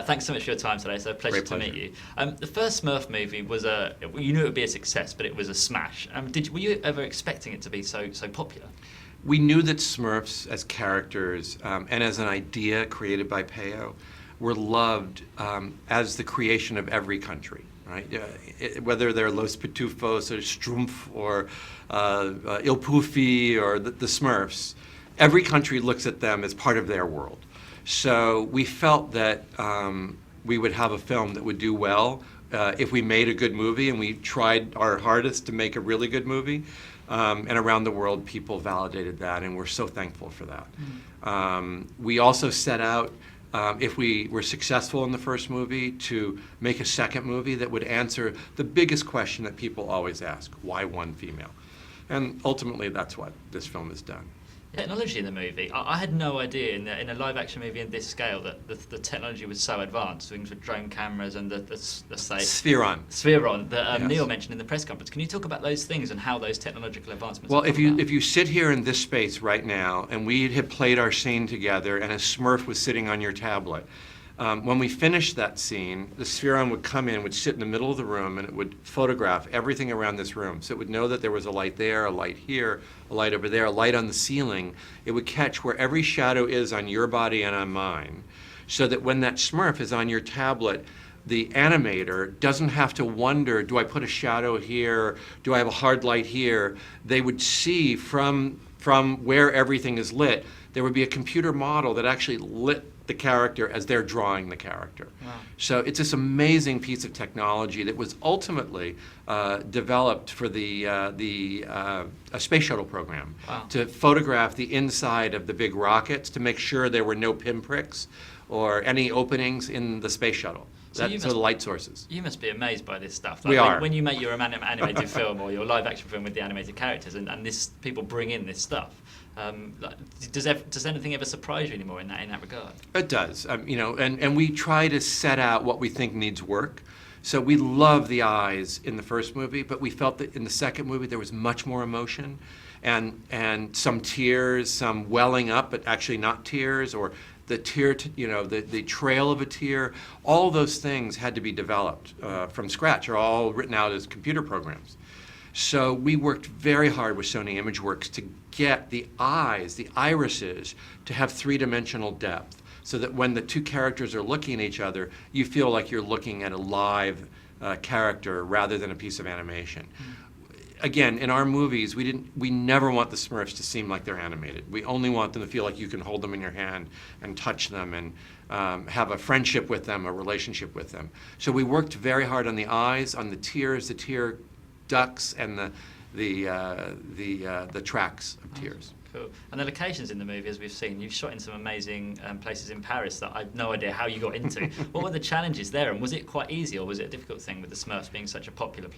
Thanks so much for your time today. It's a pleasure to meet you. The first Smurf movie was you knew it would be a success, but it was a smash. Were you ever expecting it to be so popular? We knew that Smurfs as characters and as an idea created by Peyo were loved as the creation of every country, right? Whether they're Los Pitufos or Strumpf or Il Pufi or the Smurfs, every country looks at them as part of their world. So we felt that we would have a film that would do well if we made a good movie, and we tried our hardest to make a really good movie. And around the world, people validated that, and we're so thankful for that. We also set out, if we were successful in the first movie, to make a second movie that would answer the biggest question that people always ask: why one female? And ultimately, that's what this film has done. Technology in the movie, I had no idea in a live-action movie in this scale that the technology was so advanced. Things with drone cameras and the Spheron that Yes. Neil mentioned in the press conference. Can you talk about those things and how those technological advancements? Well, if you sit here in this space right now, and we had played our scene together, and a Smurf was sitting on your tablet. When we finished that scene, the Spheron would come in, would sit in the middle of the room, and it would photograph everything around this room. So it would know that there was a light there, a light here, a light over there, a light on the ceiling. It would catch where every shadow is on your body and on mine, so that when that Smurf is on your tablet, the animator doesn't have to wonder, do I put a shadow here? Do I have a hard light here? They would see from where everything is lit, there would be a computer model that actually lit the character as they're drawing the character. Wow. So it's this amazing piece of technology that was ultimately developed for a space shuttle program. Wow. To photograph the inside of the big rockets to make sure there were no pinpricks or any openings in the space shuttle. So the light sources. You must be amazed by this stuff. We are. When you make your animated film or your live-action film with the animated characters, and people bring in this stuff. Does anything ever surprise you anymore in that regard? It does, and we try to set out what we think needs work. So we love the eyes in the first movie, but we felt that in the second movie there was much more emotion, and some tears, some welling up, but actually not tears, or the tear, the trail of a tear. All those things had to be developed from scratch, or all written out as computer programs. So we worked very hard with Sony ImageWorks to get the eyes, the irises, to have three-dimensional depth, so that when the two characters are looking at each other, you feel like you're looking at a live character rather than a piece of animation. Again, in our movies, we never want the Smurfs to seem like they're animated. We only want them to feel like you can hold them in your hand and touch them and have a friendship with them, a relationship with them. So we worked very hard on the eyes, on the tears, the tear ducts, and the tracks of tears. Cool. And the locations in the movie, as we've seen, you've shot in some amazing places in Paris that I've no idea how you got into. What were the challenges there, and was it quite easy, or was it a difficult thing with the Smurfs being such a popular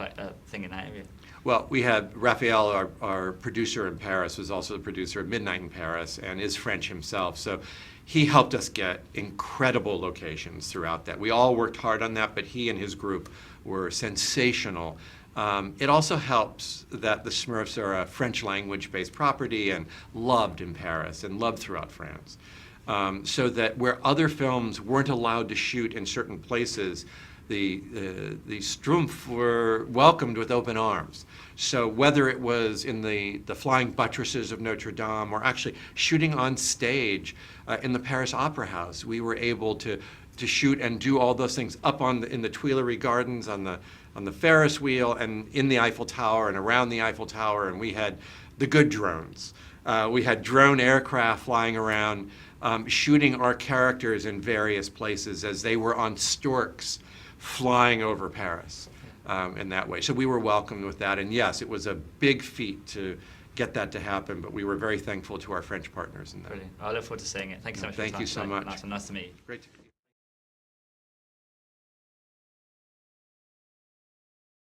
thing in that area? Well, we had Raphael, our producer in Paris, was also the producer of Midnight in Paris, and is French himself. So he helped us get incredible locations throughout that. We all worked hard on that, but he and his group were sensational. It also helps that the Smurfs are a French language-based property and loved in Paris and loved throughout France. So that where other films weren't allowed to shoot in certain places, the Strumpf were welcomed with open arms. So whether it was in the flying buttresses of Notre Dame, or actually shooting on stage in the Paris Opera House, we were able to shoot and do all those things up in the Tuileries Gardens, on the Ferris wheel, and in the Eiffel Tower and around the Eiffel Tower. And we had the good drones. We had drone aircraft flying around, shooting our characters in various places as they were on storks flying over Paris in that way. So we were welcomed with that. And yes, it was a big feat to get that to happen, but we were very thankful to our French partners in that. Brilliant. I look forward to seeing it. Thank you so much. Thank you so much. Nice to meet you. Great.